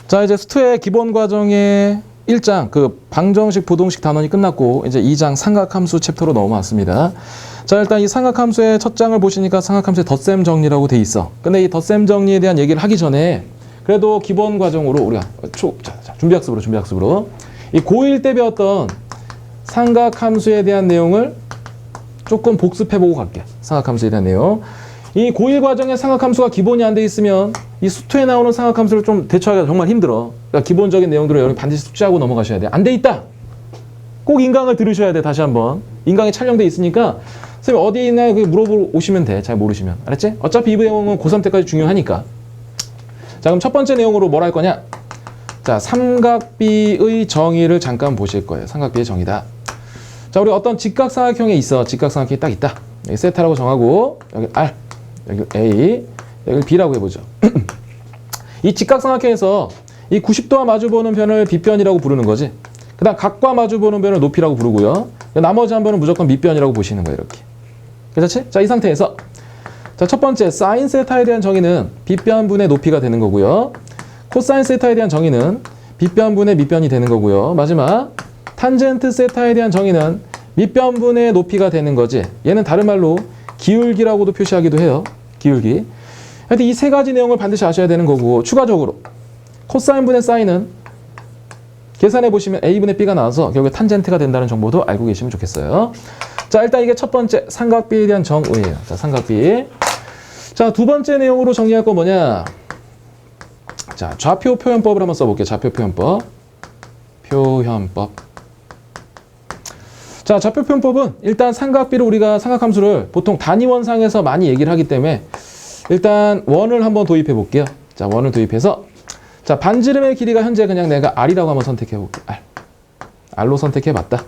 자, 이제 수투의 기본 과정의 1장, 그 방정식, 부동식 단원이 끝났고, 이제 2장 삼각함수 챕터로 넘어왔습니다. 자, 일단 이 삼각함수의 첫 장을 보시니까 삼각함수의 덧셈 정리라고 돼 있어. 근데 이 덧셈 정리에 대한 얘기를 하기 전에, 그래도 기본 과정으로 우리가, 준비학습으로, 이 고1 때 배웠던 삼각함수에 대한 내용을 조금 복습해보고 갈게. 삼각함수에 대한 내용. 이 고1 과정에 삼각함수가 기본이 안 돼 있으면 이 수투에 나오는 삼각함수를 좀 대처하기가 정말 힘들어. 그러니까 기본적인 내용들을 여러분 반드시 숙지하고 넘어가셔야 돼. 안 돼 있다. 꼭 인강을 들으셔야 돼. 다시 한번. 인강이 촬영돼 있으니까 선생님 어디에 있나 물어보고 오시면 돼. 잘 모르시면. 알았지? 어차피 이 내용은 고3 때까지 중요하니까. 자, 그럼 첫 번째 내용으로 뭘 할 거냐? 자, 삼각비의 정의를 잠깐 보실 거예요. 삼각비의 정의다. 자, 우리 어떤 직각삼각형에 있어. 직각삼각형이 딱 있다. 여기 세타라고 정하고 여기 R, 여기 A, 여기 B라고 해보죠. 이 직각삼각형에서 이 90도와 마주보는 변을 빗변이라고 부르는 거지. 그 다음 각과 마주보는 변을 높이라고 부르고요. 나머지 한 변은 무조건 밑변이라고 보시는 거예요. 이렇게. 괜찮지? 자, 이 상태에서 자, 첫 번째 사인 세타에 대한 정의는 빗변분의 높이가 되는 거고요. 코사인 세타에 대한 정의는 빗변분의 밑변이 되는 거고요. 마지막 탄젠트 세타에 대한 정의는 밑변분의 높이가 되는 거지. 얘는 다른 말로 기울기라고도 표시하기도 해요. 기울기. 하여튼 이 세 가지 내용을 반드시 아셔야 되는 거고, 추가적으로 코사인분의 사인은 계산해 보시면 A분의 B가 나와서 결국에 탄젠트가 된다는 정보도 알고 계시면 좋겠어요. 자, 일단 이게 첫 번째 삼각비에 대한 정의예요. 자, 삼각비. 자, 두 번째 내용으로 정리할 건 뭐냐? 자, 좌표 표현법을 한번 써볼게요. 좌표 표현법. 자, 좌표 표현법은 일단 삼각비를 우리가 삼각함수를 보통 단위원상에서 많이 얘기를 하기 때문에 일단 원을 한번 도입해 볼게요. 자, 원을 도입해서 자, 반지름의 길이가 현재 그냥 내가 R이라고 한번 선택해 볼게요. R로 선택해 봤다.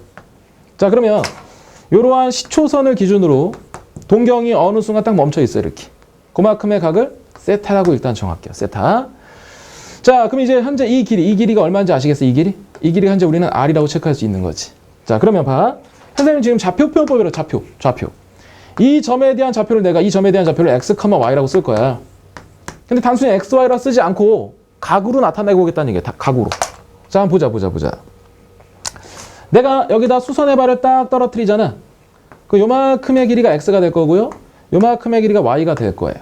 자, 그러면 이러한 시초선을 기준으로 동경이 어느 순간 딱 멈춰 있어요. 이렇게. 그만큼의 각을 세타라고 일단 정할게요. 세타. 자, 그럼 이제 현재 이 길이가 얼마인지 아시겠어요? 이 길이? 이 길이가 현재 우리는 R이라고 체크할 수 있는 거지. 자, 그러면 봐. 선생님 지금 좌표 표현법이라 좌표. 이 점에 대한 좌표를 x, y라고 쓸 거야. 근데 단순히 x, y라 쓰지 않고 각으로 나타내고 오겠다는 얘기야. 각으로. 자, 한번 보자. 내가 여기다 수선의 발을 딱 떨어뜨리잖아. 그 요만큼의 길이가 x가 될 거고요. 요만큼의 길이가 y가 될 거예요.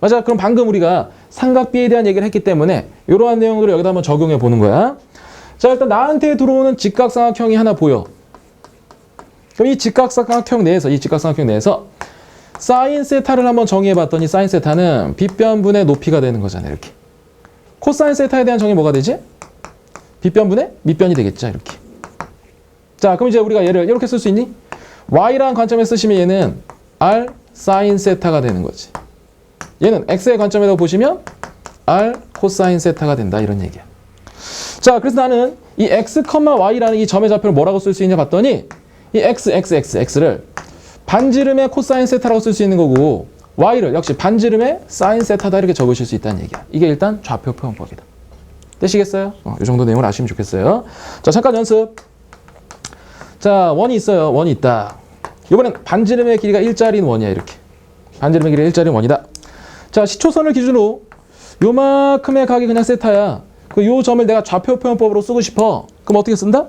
맞아. 그럼 방금 우리가 삼각비에 대한 얘기를 했기 때문에 이러한 내용들을 여기다 한번 적용해 보는 거야. 자, 일단 나한테 들어오는 직각삼각형이 하나 보여. 그럼 이 직각삼각형 내에서 사인 세타를 한번 정의해 봤더니 사인 세타는 빗변분의 높이가 되는 거잖아요. 이렇게. 코사인 세타에 대한 정의 뭐가 되지? 빗변분의 밑변이 되겠죠. 이렇게. 자, 그럼 이제 우리가 얘를 이렇게 쓸 수 있니? y라는 관점에 쓰시면 얘는 r 사인 세타가 되는 거지. 얘는 x의 관점에서 보시면 r 코사인 세타가 된다. 이런 얘기야. 자, 그래서 나는 이 x, y라는 이 점의 좌표를 뭐라고 쓸 수 있냐 봤더니 이 x를 반지름의 코사인 세타라고 쓸 수 있는 거고 y를 역시 반지름의 사인 세타다 이렇게 적으실 수 있다는 얘기야. 이게 일단 좌표 표현법이다. 되시겠어요? 이 정도 내용을 아시면 좋겠어요. 자, 잠깐 연습. 자, 원이 있어요. 원이 있다. 이번엔 반지름의 길이가 일자리인 원이야. 이렇게. 반지름의 길이가 일자리인 원이다. 자, 시초선을 기준으로 요만큼의 각이 그냥 세타야. 요 점을 내가 좌표 표현법으로 쓰고 싶어. 그럼 어떻게 쓴다?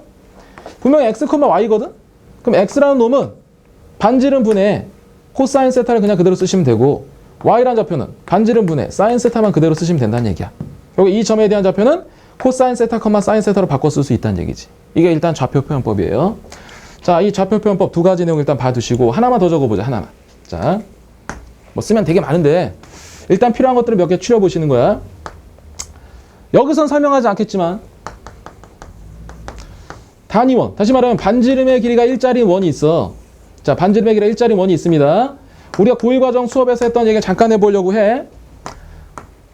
분명히 x, y거든? 그럼 x라는 놈은 반지름 분의 코사인 세타를 그냥 그대로 쓰시면 되고 y라는 좌표는 반지름 분의 사인 세타만 그대로 쓰시면 된다는 얘기야. 여기 이 점에 대한 좌표는 코사인 세타, 사인 세타로 바꿔 쓸 수 있다는 얘기지. 이게 일단 좌표 표현법이에요. 자, 이 좌표 표현법 두 가지 내용 일단 봐두시고 하나만 더 적어보자. 하나만. 자, 뭐 쓰면 되게 많은데 일단 필요한 것들을 몇 개 추려보시는 거야. 여기선 설명하지 않겠지만 단위원, 다시 말하면 반지름의 길이가 일자리인 원이 있어. 자, 반지름의 길이가 일자리인 원이 있습니다. 우리가 고1 과정 수업에서 했던 얘기를 잠깐 해보려고 해.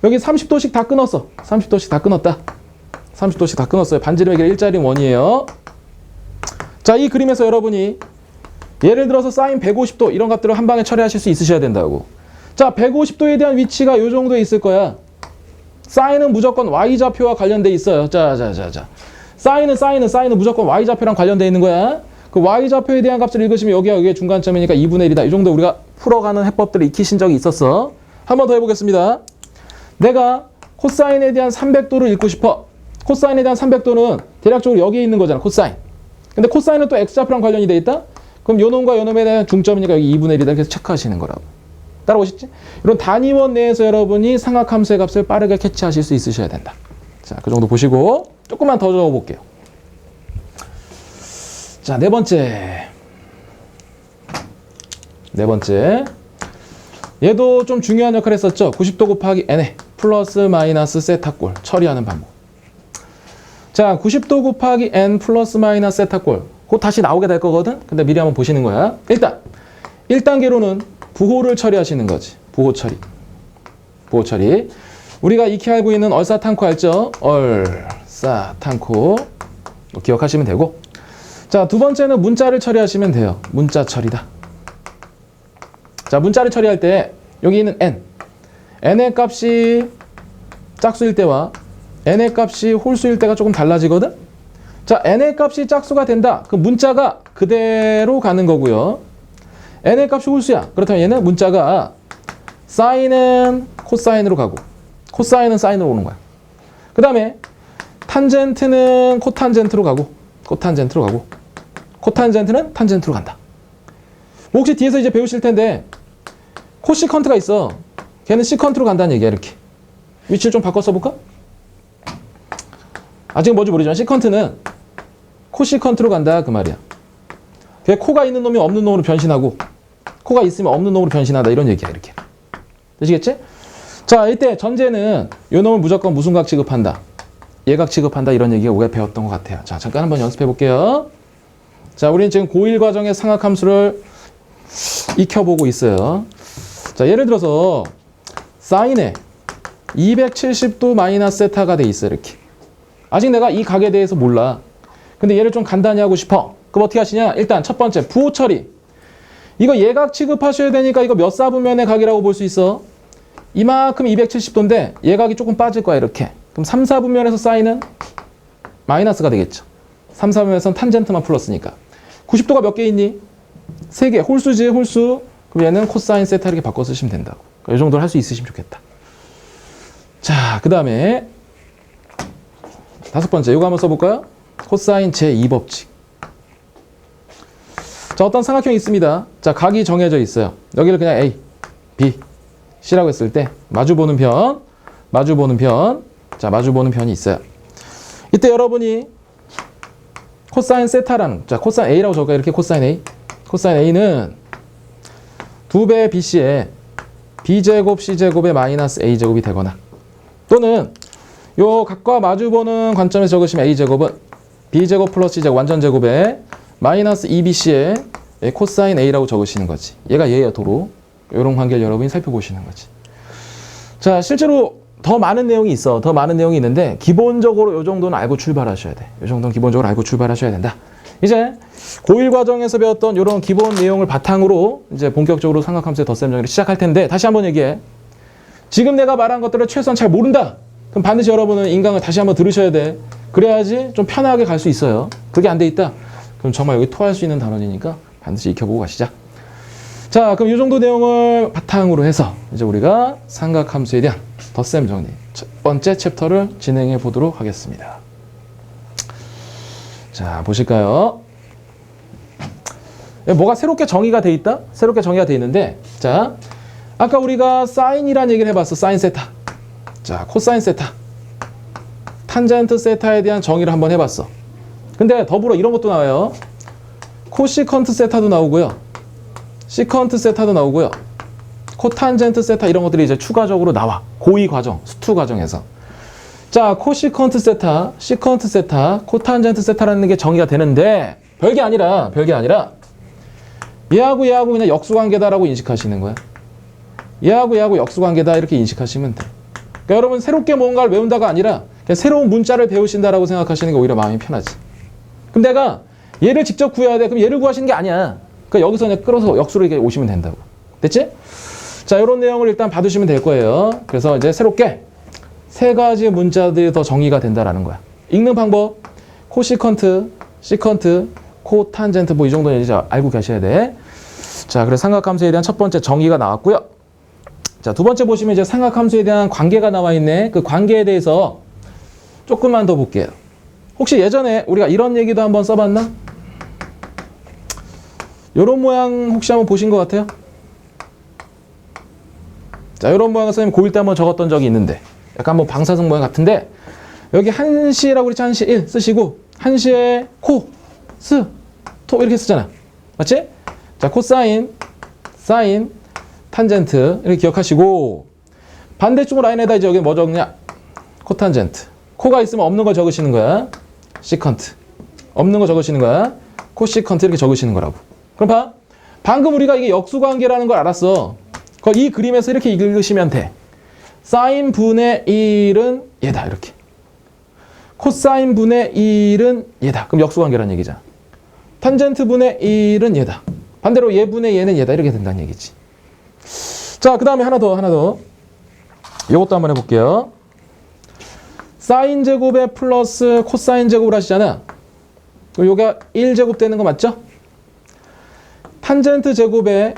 여기 30도씩 다 끊었어. 30도씩 다 끊었다. 30도씩 다 끊었어요. 반지름의 길이 일자리인 원이에요. 자, 이 그림에서 여러분이 예를 들어서 사인 150도 이런 것들을 한 방에 처리하실 수 있으셔야 된다고. 자, 150도에 대한 위치가 이 정도에 있을 거야. 사인은 무조건 y좌표와 관련돼 있어요. 자. 사인은 무조건 y좌표랑 관련돼 있는 거야. 그 y좌표에 대한 값을 읽으시면 여기가 중간점이니까 2분의 1이다. 이 정도 우리가 풀어가는 해법들을 익히신 적이 있었어. 한 번 더 해보겠습니다. 내가 코사인에 대한 300도를 읽고 싶어. 코사인에 대한 300도는 대략적으로 여기에 있는 거잖아, 코사인. 근데 코사인은 또 x좌표랑 관련이 돼 있다? 그럼 요 놈과 요 놈에 대한 중점이니까 여기 2분의 1이다. 이렇게 체크하시는 거라고. 따라오시지? 이런 단위원 내에서 여러분이 삼각함수의 값을 빠르게 캐치하실 수 있으셔야 된다. 자, 그 정도 보시고 조금만 더 적어볼게요. 자, 네 번째. 얘도 좀 중요한 역할을 했었죠. 90도 곱하기 n에 플러스 마이너스 세타꼴 처리하는 방법. 자, 90도 곱하기 n 플러스 마이너스 세타꼴. 곧 다시 나오게 될 거거든. 근데 미리 한번 보시는 거야. 일단 1단계로는 부호를 처리하시는 거지. 부호 처리. 우리가 익히 알고 있는 얼사탄코 알죠? 얼사탄코. 기억하시면 되고. 자, 두 번째는 문자를 처리하시면 돼요. 문자 처리다. 자, 문자를 처리할 때 여기 있는 n. n의 값이 짝수일 때와 n의 값이 홀수일 때가 조금 달라지거든? 자, n의 값이 짝수가 된다. 그 문자가 그대로 가는 거고요. n의 값이 홀수야. 그렇다면 얘는 문자가 사인은 코사인으로 가고 코사인은 사인으로 오는 거야. 그 다음에 탄젠트는 코탄젠트로 가고 코탄젠트는 탄젠트로 간다. 혹시 뒤에서 이제 배우실 텐데 코시컨트가 있어. 걔는 시컨트로 간다는 얘기야. 이렇게 위치를 좀 바꿔 써볼까? 아직은 뭔지 모르지만 시컨트는 코시컨트로 간다 그 말이야. 걔 코가 있는 놈이 없는 놈으로 변신하고 코가 있으면 없는 놈으로 변신한다 이런 얘기야. 이렇게 되시겠지? 자, 이때 전제는 요 놈을 무조건 무슨 각 취급한다, 얘각 취급한다 이런 얘기가 우리가 배웠던 것 같아요. 자, 잠깐 한번 연습해 볼게요. 자, 우리는 지금 고1 과정의 삼각함수를 익혀보고 있어요. 자, 예를 들어서 사인에 270도 마이너스 세타가 돼 있어. 이렇게 아직 내가 이 각에 대해서 몰라. 근데 얘를 좀 간단히 하고 싶어. 그럼 어떻게 하시냐? 일단 첫 번째 부호 처리. 이거 예각 취급하셔야 되니까 이거 몇 사분면의 각이라고 볼 수 있어? 이만큼 270도인데 예각이 조금 빠질 거야. 이렇게. 그럼 3, 4분면에서 사인은 마이너스가 되겠죠. 3, 4분면에서는 탄젠트만 플러스니까. 90도가 몇 개 있니? 3개. 홀수지, 홀수. 그럼 얘는 코사인 세타 이렇게 바꿔 쓰시면 된다고. 이 정도를 할 수 있으시면 좋겠다. 자, 그 다음에 다섯 번째, 이거 한번 써볼까요? 코사인 제2법칙. 자, 어떤 삼각형이 있습니다. 자, 각이 정해져 있어요. 여기를 그냥 A, B, C라고 했을 때 마주보는 편. 자, 마주보는 편이 있어요. 이때 여러분이 코사인 세타라는, 자, 코사인 A라고 적을까요? 이렇게 코사인 A. 코사인 A는 2배 BC에 B제곱 C제곱의 마이너스 A제곱이 되거나 또는 요 각과 마주보는 관점에서 적으시면 A제곱은 B제곱 플러스 C제곱 완전제곱에 마이너스 2BC에 코사인 A라고 적으시는 거지. 얘가 얘예요, 도로. 이런 관계를 여러분이 살펴보시는 거지. 자, 실제로 더 많은 내용이 있어. 더 많은 내용이 있는데 기본적으로 이 정도는 알고 출발하셔야 돼. 이 정도는 기본적으로 알고 출발하셔야 된다. 이제 고1 과정에서 배웠던 이런 기본 내용을 바탕으로 이제 본격적으로 삼각함수의 덧셈 정리를 시작할 텐데 다시 한번 얘기해. 지금 내가 말한 것들을 최소한 잘 모른다. 그럼 반드시 여러분은 인강을 다시 한번 들으셔야 돼. 그래야지 좀 편하게 갈 수 있어요. 그게 안 돼 있다. 그럼 정말 여기 토할 수 있는 단원이니까 반드시 익혀보고 가시자. 자, 그럼 이 정도 내용을 바탕으로 해서 이제 우리가 삼각함수에 대한 덧셈 정리 첫 번째 챕터를 진행해 보도록 하겠습니다. 자, 보실까요? 뭐가 새롭게 정의가 돼 있다? 새롭게 정의가 돼 있는데, 자, 아까 우리가 사인이란 얘기를 해봤어. 사인 세타. 자, 코사인 세타. 탄젠트 세타에 대한 정의를 한번 해봤어. 근데 더불어 이런 것도 나와요. 코시컨트 세타도 나오고요. 시컨트 세타도 나오고요. 코탄젠트 세타 이런 것들이 이제 추가적으로 나와. 고2 과정, 수투 과정에서. 자, 코시컨트 세타, 시컨트 세타, 코탄젠트 세타라는 게 정의가 되는데 별게 아니라 얘하고 그냥 역수관계다라고 인식하시는 거야. 얘하고 역수관계다 이렇게 인식하시면 돼. 그러니까 여러분 새롭게 뭔가를 외운다가 아니라 그냥 새로운 문자를 배우신다라고 생각하시는 게 오히려 마음이 편하지. 그럼 내가 얘를 직접 구해야 돼. 그럼 얘를 구하시는 게 아니야. 그러니까 여기서 그냥 끌어서 역수로 이렇게 오시면 된다고. 됐지? 자, 이런 내용을 일단 받으시면 될 거예요. 그래서 이제 새롭게 세 가지 문자들이 더 정의가 된다라는 거야. 읽는 방법, 코시컨트, 시컨트, 코탄젠트 뭐 이 정도는 이제 알고 계셔야 돼. 자, 그래서 삼각함수에 대한 첫 번째 정의가 나왔고요. 자, 두 번째 보시면 이제 삼각함수에 대한 관계가 나와 있네. 그 관계에 대해서 조금만 더 볼게요. 혹시 예전에 우리가 이런 얘기도 한번 써봤나? 요런 모양 혹시 한번 보신 것 같아요? 자, 요런 모양을 선생님 고1 때 한번 적었던 적이 있는데 약간 뭐 방사선 모양 같은데 여기 한시라고 그랬지. 한시 1 쓰시고 한시에 코, 스, 토 이렇게 쓰잖아. 맞지? 자, 코사인, 사인, 탄젠트 이렇게 기억하시고 반대쪽 라인에다 이제 여기 뭐 적냐? 코탄젠트. 코가 있으면 없는 거 적으시는 거야. 시컨트. 없는 거 적으시는 거야. 코시컨트 이렇게 적으시는 거라고. 그럼 봐. 방금 우리가 이게 역수관계라는 걸 알았어. 이 그림에서 이렇게 읽으시면 돼. 사인 분의 1은 얘다 이렇게. 코사인 분의 1은 얘다. 그럼 역수관계라는 얘기잖아. 탄젠트 분의 1은 얘다. 반대로 얘 분의 얘는 얘다. 이렇게 된다는 얘기지. 자, 그 다음에 하나 더. 이것도 한번 해볼게요. 사인 제곱에 플러스 코사인 제곱을 하시잖아. 그럼 요게 1제곱 되는 거 맞죠? 탄젠트 제곱에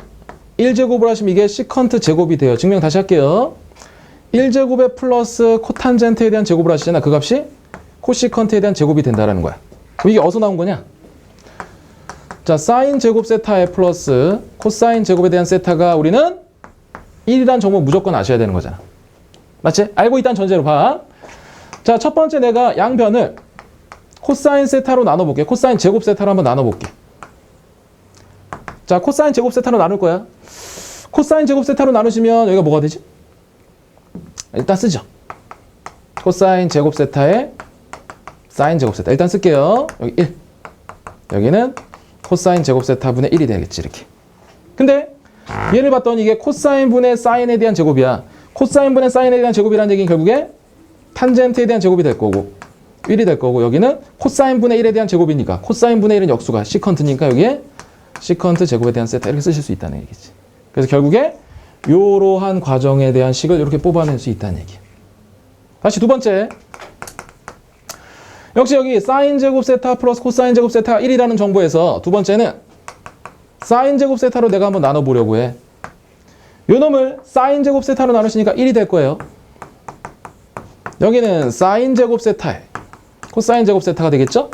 1제곱을 하시면 이게 시컨트 제곱이 돼요. 증명 다시 할게요. 1제곱에 플러스 코탄젠트에 대한 제곱을 하시잖아. 그 값이 코시컨트에 대한 제곱이 된다라는 거야. 그럼 이게 어디서 나온 거냐? 자, 사인 제곱 세타에 플러스 코사인 제곱에 대한 세타가 우리는 1이라는 정보 무조건 아셔야 되는 거잖아. 맞지? 알고 있다는 전제로 봐. 자, 첫 번째 내가 양변을 코사인 세타로 나눠볼게. 코사인 제곱 세타로 한번 나눠볼게. 자, 코사인 제곱 세타로 나눌 거야. 코사인 제곱 세타로 나누시면 여기가 뭐가 되지? 일단 쓰죠. 코사인 제곱 세타에 사인 제곱 세타. 일단 쓸게요. 여기 1. 여기는 코사인 제곱 세타분의 1이 되겠지, 이렇게. 근데 얘를 봤더니 이게 코사인 분의 사인에 대한 제곱이야. 코사인 분의 사인에 대한 제곱이라는 얘기는 결국에 탄젠트에 대한 제곱이 될 거고 1이 될 거고 여기는 코사인 분의 1에 대한 제곱이니까 코사인 분의 1은 역수가 시컨트니까 여기에 시컨트 제곱에 대한 세타 이렇게 쓰실 수 있다는 얘기지. 그래서 결국에 이러한 과정에 대한 식을 이렇게 뽑아낼 수 있다는 얘기. 다시 두 번째. 역시 여기 사인 제곱 세타 플러스 코사인 제곱 세타가 1이라는 정보에서 두 번째는 사인 제곱 세타로 내가 한번 나눠보려고 해. 요 놈을 사인 제곱 세타로 나누시니까 1이 될 거예요. 여기는 사인 제곱 세타에 코사인 제곱 세타가 되겠죠?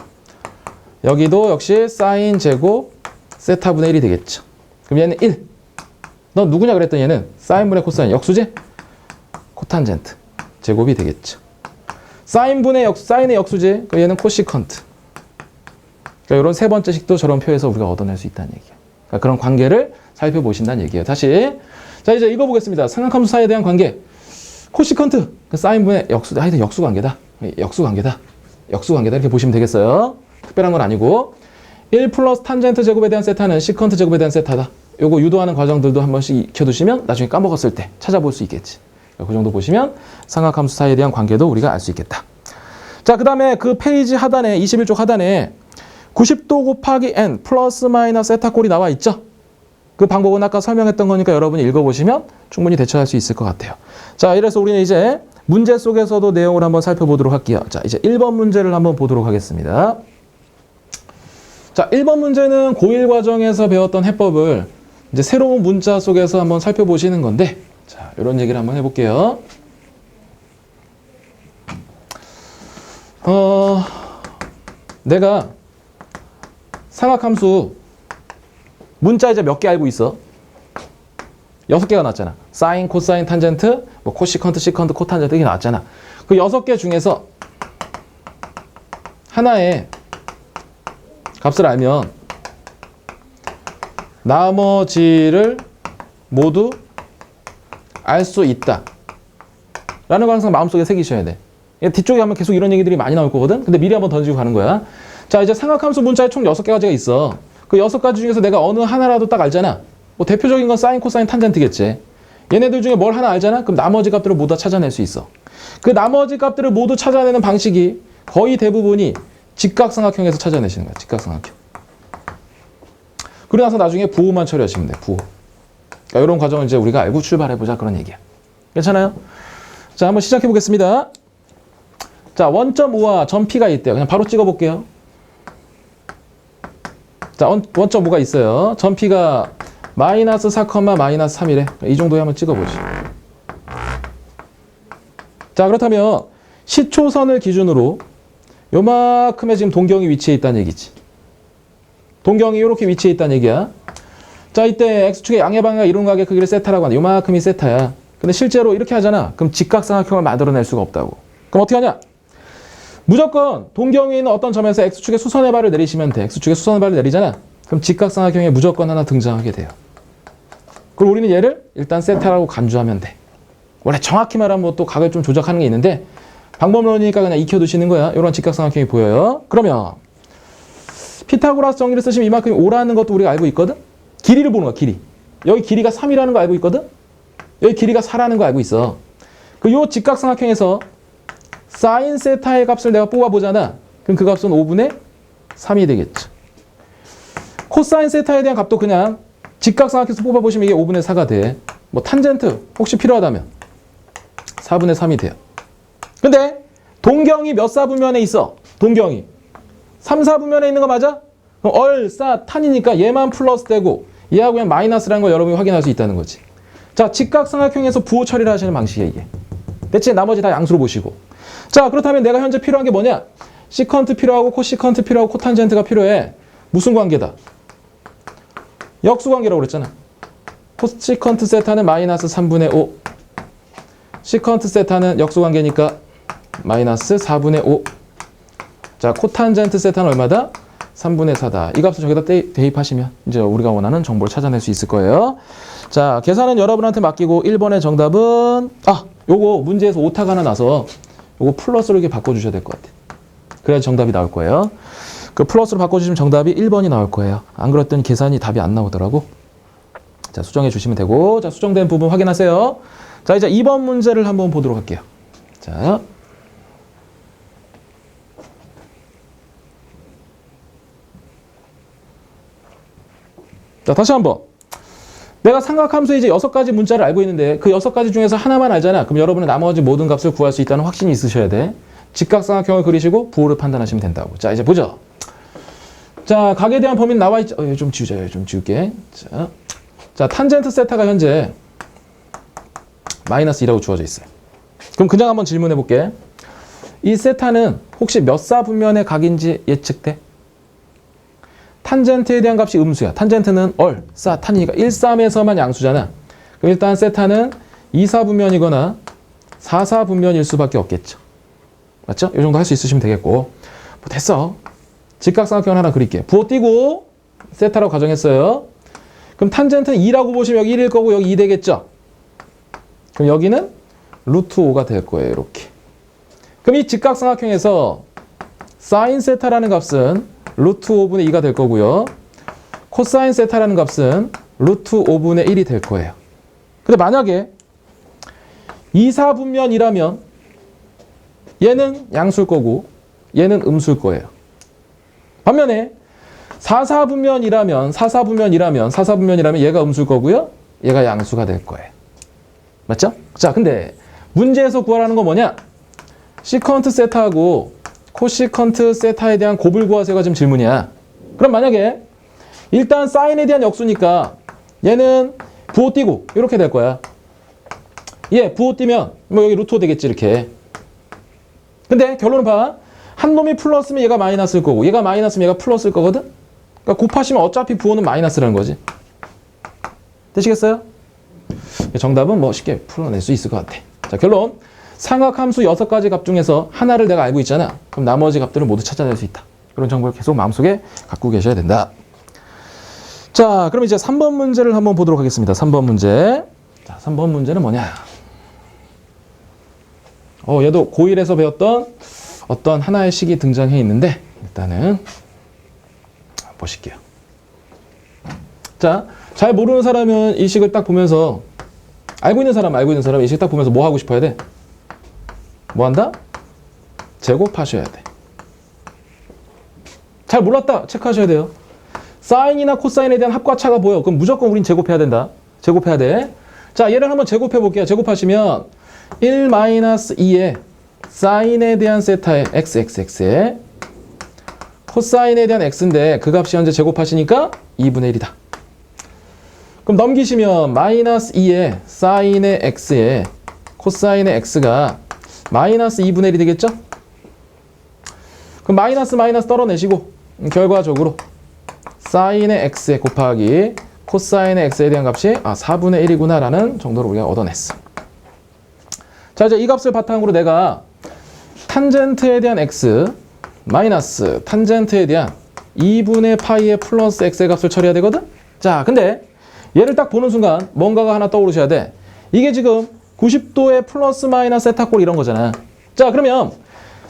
여기도 역시 사인 제곱 세타분의 1이 되겠죠. 그럼 얘는 1. 너 누구냐 그랬더니 얘는 사인분의 코사인 역수지? 코탄젠트 제곱이 되겠죠. 사인분의 사인의 역수지? 그럼 얘는 코시컨트. 그러니까 이런 세 번째 식도 저런 표에서 우리가 얻어낼 수 있다는 얘기예요. 그러니까 그런 관계를 살펴보신다는 얘기예요. 다시. 자, 이제 읽어보겠습니다. 삼각함수 사이에 대한 관계. 코시컨트, 그 사인분의 역수, 하여튼 역수관계다. 역수관계다. 역수관계다. 이렇게 보시면 되겠어요. 특별한 건 아니고. 1 플러스 탄젠트 제곱에 대한 세타는 시컨트 제곱에 대한 세타다. 요거 유도하는 과정들도 한 번씩 익혀두시면 나중에 까먹었을 때 찾아볼 수 있겠지. 그 정도 보시면 삼각함수 사이에 대한 관계도 우리가 알 수 있겠다. 자, 그 다음에 그 페이지 하단에 21쪽 하단에 90도 곱하기 n 플러스 마이너스 세타 꼴이 나와 있죠. 그 방법은 아까 설명했던 거니까 여러분이 읽어보시면 충분히 대처할 수 있을 것 같아요. 자, 이래서 우리는 이제 문제 속에서도 내용을 한번 살펴보도록 할게요. 자, 이제 1번 문제를 한번 보도록 하겠습니다. 자, 1번 문제는 고1 과정에서 배웠던 해법을 이제 새로운 문자 속에서 한번 살펴보시는 건데, 자, 이런 얘기를 한번 해볼게요. 내가 삼각함수 문자 이제 몇 개 알고 있어? 6개가 나왔잖아. 사인, 코사인, 탄젠트, 뭐 코시컨트, 시컨트, 코탄젠트 이게 나왔잖아. 그 6개 중에서 하나의 값을 알면 나머지를 모두 알 수 있다 라는 걸 항상 마음속에 새기셔야 돼. 뒤쪽에 하면 계속 이런 얘기들이 많이 나올 거거든. 근데 미리 한번 던지고 가는 거야. 자, 이제 삼각함수 문자에 총 6가지가 있어. 그 6가지 중에서 내가 어느 하나라도 딱 알잖아. 뭐 대표적인 건 사인, 코사인, 탄젠트겠지. 얘네들 중에 뭘 하나 알잖아. 그럼 나머지 값들을 모두 다 찾아낼 수 있어. 그 나머지 값들을 모두 찾아내는 방식이 거의 대부분이 직각삼각형에서 찾아내시는 거야. 직각삼각형. 그러고 나서 나중에 부호만 처리하시면 돼. 부호. 그러니까 이런 과정을 이제 우리가 알고 출발해보자 그런 얘기야. 괜찮아요? 자, 한번 시작해 보겠습니다. 자, 원점 O와 점 P가 있대요. 그냥 바로 찍어볼게요. 자, 원점 O가 있어요. 점 P가 마이너스 4, 마이너스 3이래. 이 정도에 한번 찍어보지. 자, 그렇다면 시초선을 기준으로 요만큼의 지금 동경이 위치해 있다는 얘기지. 동경이 이렇게 위치해 있다는 얘기야. 자, 이때 X축의 양의 방향과 이론각의 크기를 세타라고 하는데 요만큼이 세타야. 근데 실제로 이렇게 하잖아. 그럼 직각삼각형을 만들어낼 수가 없다고. 그럼 어떻게 하냐? 무조건 동경에 있는 어떤 점에서 X축의 수선의 발을 내리시면 돼. X축의 수선의 발을 내리잖아. 그럼 직각삼각형에 무조건 하나 등장하게 돼요. 그리고 우리는 얘를 일단 세타라고 간주하면 돼. 원래 정확히 말하면 뭐 또 각을 좀 조작하는 게 있는데 방법론이니까 그냥 익혀두시는 거야. 이런 직각삼각형이 보여요. 그러면 피타고라스 정리를 쓰시면 이만큼이 5라는 것도 우리가 알고 있거든? 길이를 보는 거야, 길이. 여기 길이가 3이라는 거 알고 있거든? 여기 길이가 4라는 거 알고 있어. 그 요 직각삼각형에서 사인 세타의 값을 내가 뽑아보잖아. 그럼 그 값은 5분의 3이 되겠죠. 코사인 세타에 대한 값도 그냥 직각삼각형에서 뽑아보시면 이게 5분의 4가 돼. 뭐 탄젠트 혹시 필요하다면 4분의 3이 돼요. 근데 동경이 몇 사분면에 있어? 동경이 3, 4분면에 있는 거 맞아? 그럼 얼, 싸, 탄이니까 얘만 플러스 되고 얘하고 그냥 마이너스라는 걸 여러분이 확인할 수 있다는 거지. 자, 직각삼각형에서 부호 처리를 하시는 방식이야 이게. 대체 나머지 다 양수로 보시고. 자, 그렇다면 내가 현재 필요한 게 뭐냐? 시컨트 필요하고 코시컨트 필요하고 코탄젠트가 필요해. 무슨 관계다? 역수관계라고 그랬잖아. 코시컨트 세타는 마이너스 3분의 5. 시컨트 세타는 역수관계니까 마이너스 4분의 5. 자, 코탄젠트 세타는 얼마다? 3분의 4다. 이 값을 저기다 대입하시면 이제 우리가 원하는 정보를 찾아낼 수 있을 거예요. 자, 계산은 여러분한테 맡기고 1번의 정답은 요거 문제에서 오타가 하나 나서 요거 플러스로 이렇게 바꿔주셔야 될 것 같아요. 그래야 정답이 나올 거예요. 그 플러스로 바꿔주시면 정답이 1번이 나올 거예요. 안 그랬더니 계산이 답이 안 나오더라고. 자, 수정해 주시면 되고. 자, 수정된 부분 확인하세요. 자, 이제 2번 문제를 한번 보도록 할게요. 자, 다시 한번. 내가 삼각함수의 이제 6가지 문자를 알고 있는데 그 6가지 중에서 하나만 알잖아. 그럼 여러분은 나머지 모든 값을 구할 수 있다는 확신이 있으셔야 돼. 직각삼각형을 그리시고 부호를 판단하시면 된다고. 자, 이제 보죠. 자, 각에 대한 범위는 나와 있죠. 좀 지우자. 좀 지울게. 자, 탄젠트 세타가 현재 마이너스 2라고 주어져 있어요. 그럼 그냥 한번 질문해 볼게. 이 세타는 혹시 몇 사분면의 각인지 예측돼? 탄젠트에 대한 값이 음수야. 탄젠트는 얼, 싸, 탄이니까 1, 3에서만 양수잖아. 그럼 일단 세타는 2, 4분면이거나 4, 4분면일 수밖에 없겠죠. 맞죠? 이 정도 할 수 있으시면 되겠고. 뭐 됐어. 직각삼각형 하나 그릴게. 부호 띄고 세타라고 가정했어요. 그럼 탄젠트는 2라고 보시면 여기 1일 거고 여기 2 되겠죠? 그럼 여기는 루트 5가 될 거예요. 이렇게. 그럼 이 직각삼각형에서 사인 세타라는 값은 루트 5분의 2가 될 거고요. 코사인 세타라는 값은 루트 5분의 1이 될 거예요. 근데 만약에 2, 4분면이라면 얘는 양수일 거고 얘는 음수일 거예요. 반면에 4, 4분면이라면 얘가 음수일 거고요. 얘가 양수가 될 거예요. 맞죠? 자, 근데 문제에서 구하라는 건 뭐냐? 시컨트 세타하고 코시컨트 세타에 대한 곱을 구하세요가 지금 질문이야. 그럼 만약에 일단 사인에 대한 역수니까 얘는 부호 띄고 이렇게 될 거야. 얘 부호 띄면 뭐 여기 루트 5 되겠지 이렇게. 근데 결론은 봐. 한 놈이 플러스면 얘가 마이너스일 거고 얘가 마이너스면 얘가 플러스일 거거든. 그러니까 곱하시면 어차피 부호는 마이너스라는 거지. 되시겠어요? 정답은 뭐 쉽게 풀어낼 수 있을 것 같아. 자, 결론. 삼각함수 6가지 값 중에서 하나를 내가 알고 있잖아. 그럼 나머지 값들을 모두 찾아낼 수 있다. 그런 정보를 계속 마음속에 갖고 계셔야 된다. 자, 그럼 이제 3번 문제를 한번 보도록 하겠습니다. 3번 문제. 자, 3번 문제는 뭐냐? 얘도 고1에서 배웠던 어떤 하나의 식이 등장해 있는데 일단은 보실게요. 자, 잘 모르는 사람은 이 식을 딱 보면서 알고 있는 사람 이 식 딱 보면서 뭐 하고 싶어야 돼? 뭐 한다? 제곱하셔야 돼. 잘 몰랐다. 체크하셔야 돼요. 사인이나 코사인에 대한 합과 차가 보여. 그럼 무조건 우린 제곱해야 된다. 제곱해야 돼. 자, 얘를 한번 제곱해 볼게요. 제곱하시면 1-2에 사인에 대한 세타의 xxx에 코사인에 대한 x인데 그 값이 현재 제곱하시니까 2분의 1이다. 그럼 넘기시면 -2에 사인의 x에 코사인의 x가 마이너스 2분의 1이 되겠죠? 그럼 마이너스 떨어내시고 결과적으로 사인의 x에 곱하기 코사인의 x에 대한 값이 4분의 1이구나 라는 정도로 우리가 얻어냈어. 자, 이제 이 값을 바탕으로 내가 탄젠트에 대한 x 마이너스 탄젠트에 대한 2분의 파이의 플러스 x의 값을 처리해야 되거든? 자, 근데 얘를 딱 보는 순간 뭔가가 하나 떠오르셔야 돼. 이게 지금 90도의 플러스 마이너스 세타꼴 이런 거잖아. 자, 그러면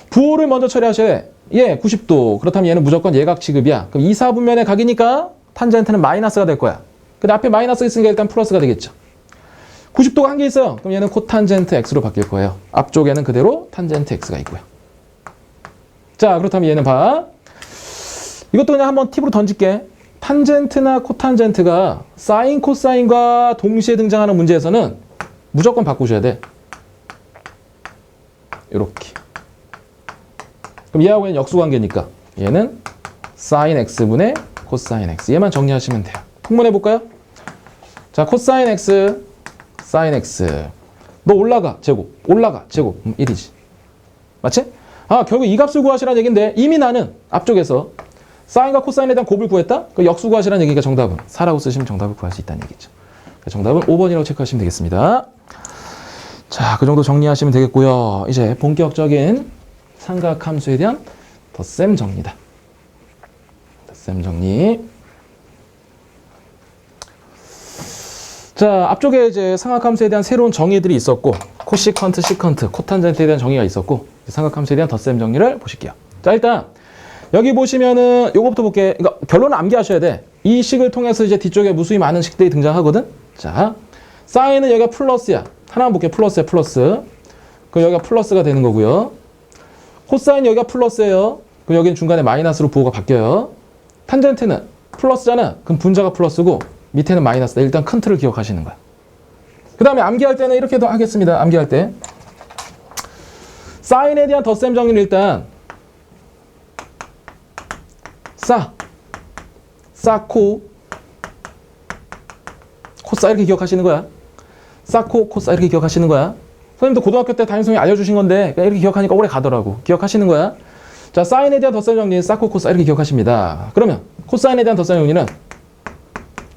부호를 먼저 처리하셔야 돼. 얘 90도. 그렇다면 얘는 무조건 예각 취급이야. 그럼 2, 4분면의 각이니까 탄젠트는 마이너스가 될 거야. 근데 앞에 마이너스가 있으니까 일단 플러스가 되겠죠. 90도가 한 개 있어요. 그럼 얘는 코탄젠트 x로 바뀔 거예요. 앞쪽에는 그대로 탄젠트 x가 있고요. 자, 그렇다면 얘는 봐. 이것도 그냥 한번 팁으로 던질게. 탄젠트나 코탄젠트가 사인, 코사인과 동시에 등장하는 문제에서는 무조건 바꾸셔야 돼. 이렇게. 그럼 얘하고 얘는 역수관계니까 얘는 사인 x분의 코사인 x. 얘만 정리하시면 돼요. 통분해 볼까요? 자, 코사인 x, 사인 x. 너 올라가, 제곱. 올라가, 제곱. 1이지. 맞지? 결국 이 값을 구하시라는 얘기인데 이미 나는 앞쪽에서 사인과 코사인에 대한 곱을 구했다? 그 역수 구하시라는 얘기가 정답은 4라고 쓰시면 정답을 구할 수 있다는 얘기죠. 정답은 5번이라고 체크하시면 되겠습니다. 자, 그 정도 정리하시면 되겠고요. 이제 본격적인 삼각함수에 대한 덧셈 정리다. 덧셈 정리. 자, 앞쪽에 이제 삼각함수에 대한 새로운 정의들이 있었고, 코시컨트, 시컨트, 코탄젠트에 대한 정의가 있었고, 삼각함수에 대한 덧셈 정리를 보실게요. 자, 일단 여기 보시면은 요거부터 볼게. 그러니까 결론은 암기하셔야 돼. 이 식을 통해서 이제 뒤쪽에 무수히 많은 식들이 등장하거든. 자, 사인은 여기가 플러스야. 하나만 볼게. 플러스야, 플러스. 그럼 여기가 플러스가 되는 거고요. 코사인 여기가 플러스예요. 그럼 여기는 중간에 마이너스로 부호가 바뀌어요. 탄젠트는 플러스잖아. 그럼 분자가 플러스고 밑에는 마이너스다. 일단 큰 틀을 기억하시는 거야. 그 다음에 암기할 때는 이렇게도 하겠습니다. 암기할 때. 사인에 대한 덧셈 정리는 일단 싸코, 코싸 이렇게 기억하시는 거야. 싸코, 코싸 이렇게 기억하시는 거야. 선생님도 고등학교 때 담임선생님이 알려주신 건데 이렇게 기억하니까 오래 가더라고. 기억하시는 거야. 자, 사인에 대한 덧셈 정리는 싸코, 코싸 이렇게 기억하십니다. 그러면 코사인에 대한 덧셈 정리는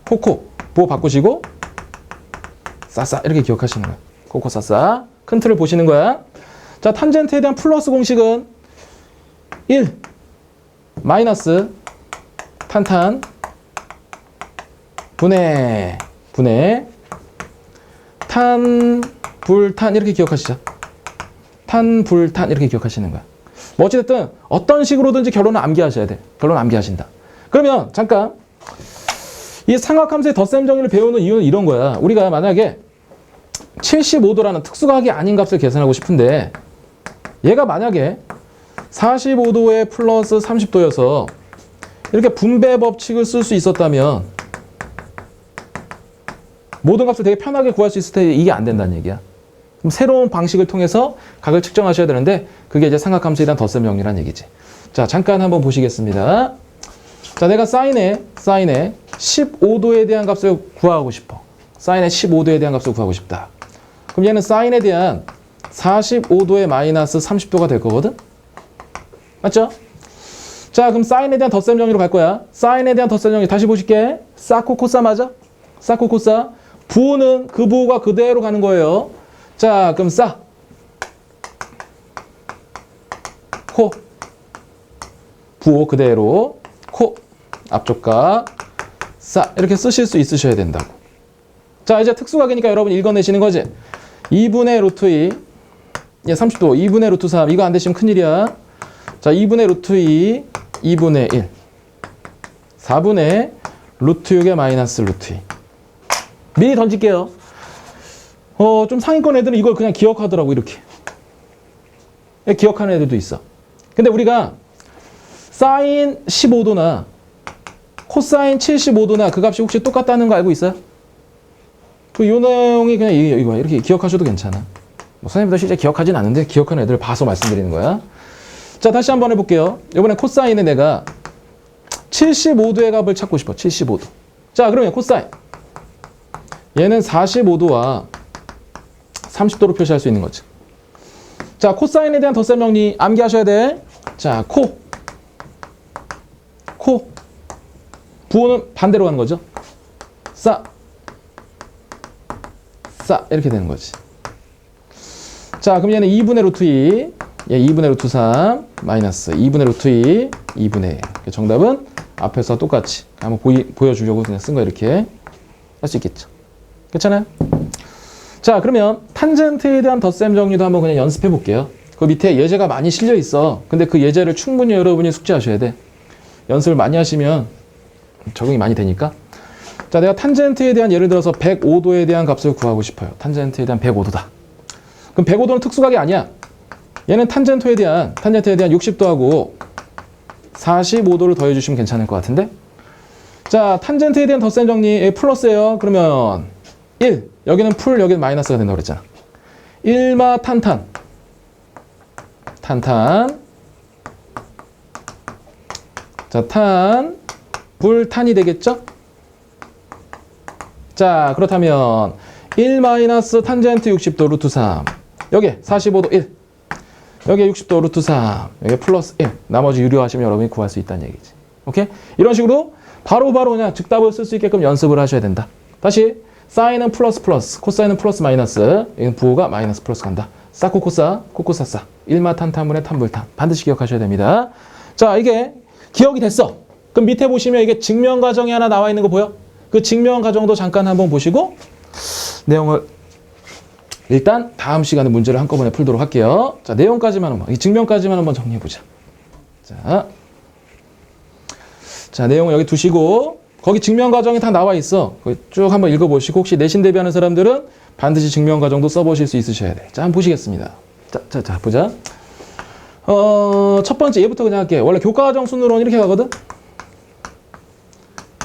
코코, 부호 바꾸시고 싸싸 이렇게 기억하시는 거야. 코코, 싸싸. 큰 틀을 보시는 거야. 자, 탄젠트에 대한 플러스 공식은 1 마이너스 탄탄 분해 탄 불탄 이렇게 기억하시죠. 탄 불탄 이렇게 기억하시는 거야. 뭐 어찌됐든 어떤 식으로든지 결론을 암기하셔야 돼. 결론 암기하신다. 그러면 잠깐 이 삼각함수의 덧셈 정리를 배우는 이유는 이런 거야. 우리가 만약에 75도라는 특수각이 아닌 값을 계산하고 싶은데 얘가 만약에 45도에 플러스 30도여서 이렇게 분배 법칙을 쓸 수 있었다면 모든 값을 되게 편하게 구할 수 있을 텐데 이게 안 된다는 얘기야. 그럼 새로운 방식을 통해서 각을 측정하셔야 되는데 그게 이제 삼각함수에 대한 덧셈 정리라는 얘기지. 자, 잠깐 한번 보시겠습니다. 자, 내가 사인에 15도에 대한 값을 구하고 싶어. 사인의 15도에 대한 값을 구하고 싶다. 그럼 얘는 사인에 대한 45도에 마이너스 30도가 될 거거든? 맞죠? 자, 그럼 사인에 대한 덧셈 정리로 갈 거야. 사인에 대한 덧셈 정리 다시 보실게. 사코 코사 맞아? 사코 코사. 부호는 그 부호가 그대로 가는 거예요. 자, 그럼 코 부호 그대로 코 앞쪽과 싸 이렇게 쓰실 수 있으셔야 된다고. 자, 이제 특수각이니까 여러분 읽어내시는 거지. 2분의 루트 2 30도 2분의 루트 3 이거 안 되시면 큰일이야. 자, 2분의 루트 2 2분의 1 4분의 루트 6에 마이너스 루트 2 미리 던질게요. 좀 상위권 애들은 이걸 그냥 기억하더라고. 이렇게 기억하는 애들도 있어. 근데 우리가 사인 15도나 코사인 75도나 그 값이 혹시 똑같다는 거 알고 있어요? 요 내용이 그냥 이거 이렇게 기억하셔도 괜찮아. 뭐 선생님도 실제 기억하진 않는데 기억하는 애들 봐서 말씀드리는 거야. 자, 다시 한번 해볼게요. 이번에 코사인에 내가 75도의 값을 찾고 싶어. 75도. 자, 그러면 코사인. 얘는 45도와 30도로 표시할 수 있는 거지. 자, 코사인에 대한 덧셈 정리 암기하셔야 돼. 자, 코. 부호는 반대로 가는 거죠. 싸 이렇게 되는 거지. 자, 그럼 얘는 2분의 루트 2, 얘 2분의 루트 3 마이너스 2분의 루트 2, 2분의 1. 정답은 앞에서 똑같이 한번 보여주려고 그냥 쓴 거 이렇게 할 수 있겠죠. 괜찮아요? 자, 그러면 탄젠트에 대한 덧셈 정리도 한번 그냥 연습해 볼게요. 그 밑에 예제가 많이 실려 있어. 근데 그 예제를 충분히 여러분이 숙지하셔야 돼. 연습을 많이 하시면 적응이 많이 되니까. 자, 내가 탄젠트에 대한 예를 들어서 105도에 대한 값을 구하고 싶어요. 탄젠트에 대한 105도다. 그럼 105도는 특수각이 아니야. 얘는 탄젠트에 대한 60도하고 45도를 더해 주시면 괜찮을 것 같은데. 자, 탄젠트에 대한 덧셈 정리 플러스예요. 그러면 1, 여기는 풀, 여기는 마이너스가 된다고 그랬잖아. 1마 탄탄. 자, 불탄이 되겠죠? 자, 그렇다면 1 마이너스 탄젠트 60도 루트 3. 여기 45도 1. 여기 60도 루트 3. 여기 플러스 1. 나머지 유료하시면 여러분이 구할 수 있다는 얘기지. 오케이? 이런 식으로 바로바로 그냥 즉답을 쓸 수 있게끔 연습을 하셔야 된다. 다시 사인은 플러스, 코사인은 플러스 마이너스. 이건 부호가 마이너스 플러스 간다. 코코사, 싸. 1마 탄탄분의 탄불탄. 반드시 기억하셔야 됩니다. 자, 이게 기억이 됐어. 그럼 밑에 보시면 이게 증명 과정이 하나 나와 있는 거 보여? 그 증명 과정도 잠깐 한번 보시고 내용을 일단 다음 시간에 문제를 한꺼번에 풀도록 할게요. 자, 내용까지만 한번, 이 증명까지만 한번 정리해보자. 자, 내용을 여기 두시고 거기 증명 과정이 다 나와 있어. 쭉 한번 읽어보시고 혹시 내신 대비하는 사람들은 반드시 증명 과정도 써보실 수 있으셔야 돼. 자, 한번 보시겠습니다. 자, 보자. 첫 번째 얘부터 그냥 할게. 원래 교과과정 순으로는 이렇게 가거든.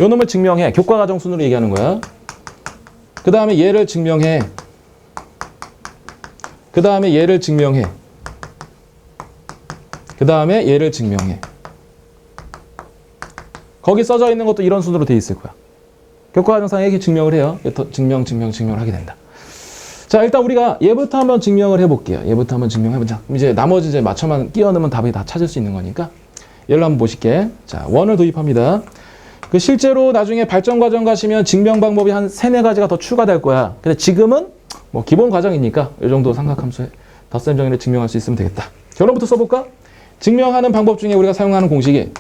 요 놈을 증명해. 교과과정 순으로 얘기하는 거야. 그 다음에 얘를 증명해. 그 다음에 얘를 증명해. 거기 써져 있는 것도 이런 순으로 돼 있을 거야. 교과과정상에 이렇게 증명을 해요. 증명을 하게 된다. 자, 일단 우리가 얘부터 한번 증명을 해볼게요. 그럼 이제 나머지 이제 맞춰만 끼워 넣으면 답이 다 찾을 수 있는 거니까. 얘를 한번 보실게. 자, 원을 도입합니다. 그 실제로 나중에 발전 과정 가시면 증명 방법이 한 3-4가지가 더 추가될 거야. 근데 지금은 뭐 기본 과정이니까 이 정도 삼각함수에 덧셈 정리를 증명할 수 있으면 되겠다. 결론부터 써볼까? 증명하는 방법 중에 우리가 사용하는 공식이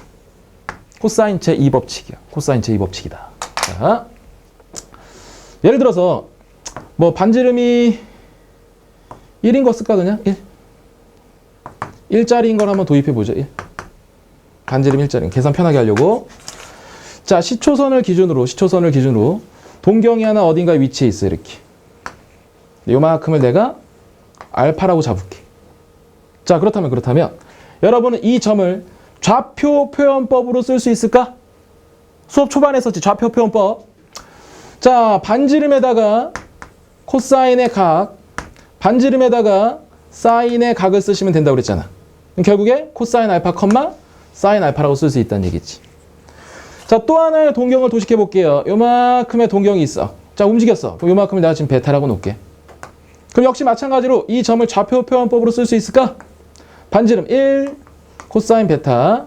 코사인 제2법칙이야. 자, 예를 들어서 뭐 반지름이 1인 거 쓸까 그냥? 1짜리인 걸 한번 도입해보죠. 반지름 1짜리. 계산 편하게 하려고. 자, 시초선을 기준으로 동경이 하나 어딘가에 위치해 있어. 이렇게. 요만큼을 내가 알파라고 잡을게. 자, 그렇다면 여러분은 이 점을 좌표 표현법으로 쓸 수 있을까? 수업 초반에 썼지, 좌표 표현법. 자, 반지름에다가 코사인의 각, 반지름에다가 사인의 각을 쓰시면 된다고 그랬잖아. 그럼 결국에 코사인 알파, 사인 알파라고 쓸 수 있다는 얘기지. 자, 또 하나의 동경을 도식해 볼게요. 요만큼의 동경이 있어. 자, 움직였어. 그럼 요만큼을 내가 지금 베타라고 놓을게. 그럼 역시 마찬가지로 이 점을 좌표 표현법으로 쓸 수 있을까? 반지름 1 코사인 베타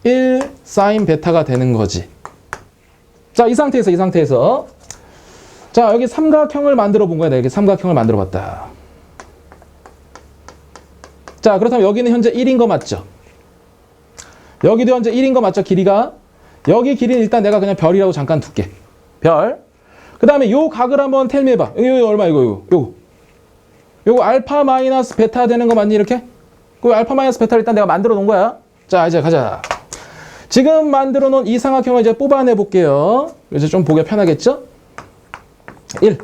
1 사인 베타가 되는 거지. 자, 이 상태에서 자, 여기 삼각형을 만들어 본 거야. 내가 여기 삼각형을 만들어 봤다. 자, 그렇다면 여기는 현재 1인 거 맞죠? 여기도 현재 1인 거 맞죠? 길이가. 여기 길이는 일단 내가 그냥 별이라고 잠깐 둘게. 별. 그 다음에 요 각을 한번 텔미해봐. 이거 얼마 요거 알파 마이너스 베타 되는 거 맞니? 이렇게? 그 알파 마이너스 베타를 일단 내가 만들어 놓은 거야. 자, 이제 가자. 지금 만들어 놓은 이 삼각형을 이제 뽑아내 볼게요. 이제 좀 보기가 편하겠죠? 1.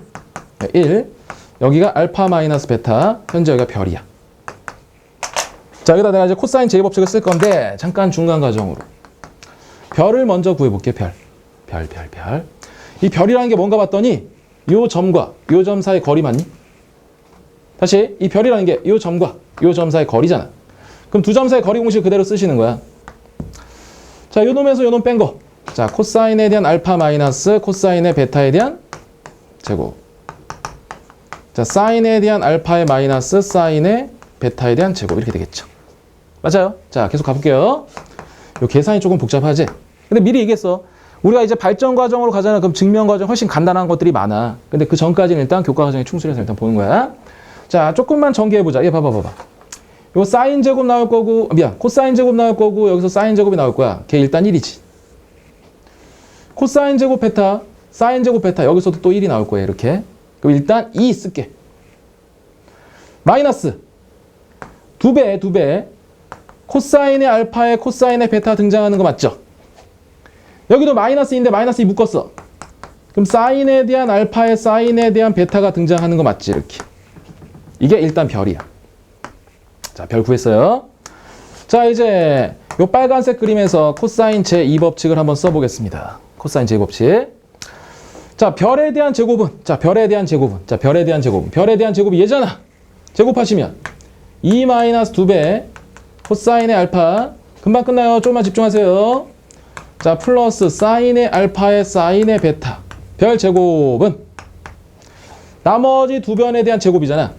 여기가 알파 마이너스 베타. 현재 여기가 별이야. 자, 여기다 내가 이제 코사인 제2법칙을 쓸 건데 잠깐 중간 과정으로 별을 먼저 구해볼게. 별. 이 별이라는 게 뭔가 봤더니 요 점과 요 점 사이 거리 맞니? 다시 이 별이라는 게 요 점과 요 점 사이 거리잖아. 그럼 두 점 사이 거리 공식 그대로 쓰시는 거야. 자, 요 놈에서 요 놈 뺀 거. 자, 코사인에 대한 알파 마이너스 코사인의 베타에 대한 제곱. 자, 사인에 대한 알파의 마이너스 사인의 베타에 대한 제곱 이렇게 되겠죠. 맞아요? 자, 계속 가볼게요. 요 계산이 조금 복잡하지? 근데 미리 얘기했어. 우리가 이제 발전 과정으로 가잖아. 그럼 증명 과정 훨씬 간단한 것들이 많아. 근데 그 전까지는 일단 교과 과정에 충실해서 일단 보는 거야. 자, 조금만 전개해보자. 얘 봐봐. 요 사인 제곱 나올 거고, 코사인 제곱 나올 거고, 여기서 사인 제곱이 나올 거야. 걔 일단 1이지. 코사인 제곱 베타, 사인 제곱 베타, 여기서도 또 1이 나올 거야, 이렇게. 그럼 일단 2 쓸게. 마이너스 2배. 코사인의 알파에 코사인의 베타 등장하는 거 맞죠? 여기도 마이너스인데 마이너스 2 묶었어. 그럼 사인에 대한 알파에 사인에 대한 베타가 등장하는 거 맞지? 이렇게. 이게 일단 별이야. 자, 별 구했어요. 자, 이제 요 빨간색 그림에서 코사인 제2법칙을 한번 써보겠습니다. 코사인 제2법칙. 자, 별에 대한 제곱은? 별에 대한 제곱이 얘잖아. 제곱하시면 2-2배 코사인의 알파. 금방 끝나요. 조금만 집중하세요. 자, 플러스 사인의 알파에 사인의 베타. 별 제곱은? 나머지 두 변에 대한 제곱이잖아.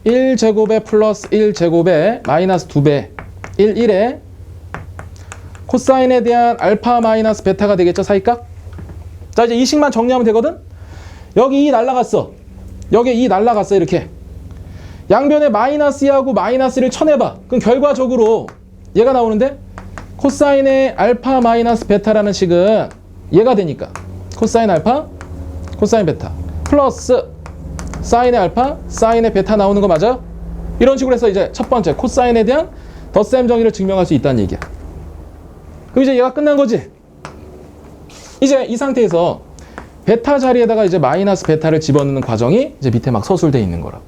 1제곱에 플러스 1제곱에 마이너스 2배 1에 코사인에 대한 알파 마이너스 베타가 되겠죠, 사이값? 자, 이제 이 식만 정리하면 되거든? 여기 2 날라갔어. 여기 2 날라갔어, 이렇게. 양변에 마이너스 2하고 마이너스를 쳐내봐. 그럼 결과적으로 얘가 나오는데 코사인의 알파 마이너스 베타라는 식은 얘가 되니까 코사인 알파, 코사인 베타 플러스 사인의 알파, 사인의 베타 나오는 거 맞아요? 이런 식으로 해서 이제 첫 번째 코사인에 대한 덧셈 정의를 증명할 수 있다는 얘기야. 그럼 이제 얘가 끝난 거지? 이제 이 상태에서 베타 자리에다가 이제 마이너스 베타를 집어넣는 과정이 이제 밑에 막 서술되어 있는 거라.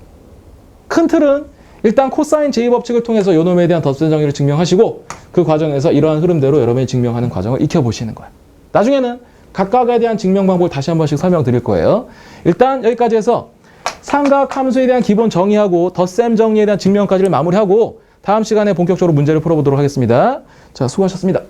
큰 틀은 일단 코사인 제2법칙을 통해서 요 놈에 대한 덧셈 정의를 증명하시고 그 과정에서 이러한 흐름대로 여러분이 증명하는 과정을 익혀보시는 거야. 나중에는 각각에 대한 증명 방법을 다시 한 번씩 설명드릴 거예요. 일단 여기까지 해서 삼각함수에 대한 기본 정의하고 덧셈 정리에 대한 증명까지를 마무리하고 다음 시간에 본격적으로 문제를 풀어보도록 하겠습니다. 자, 수고하셨습니다.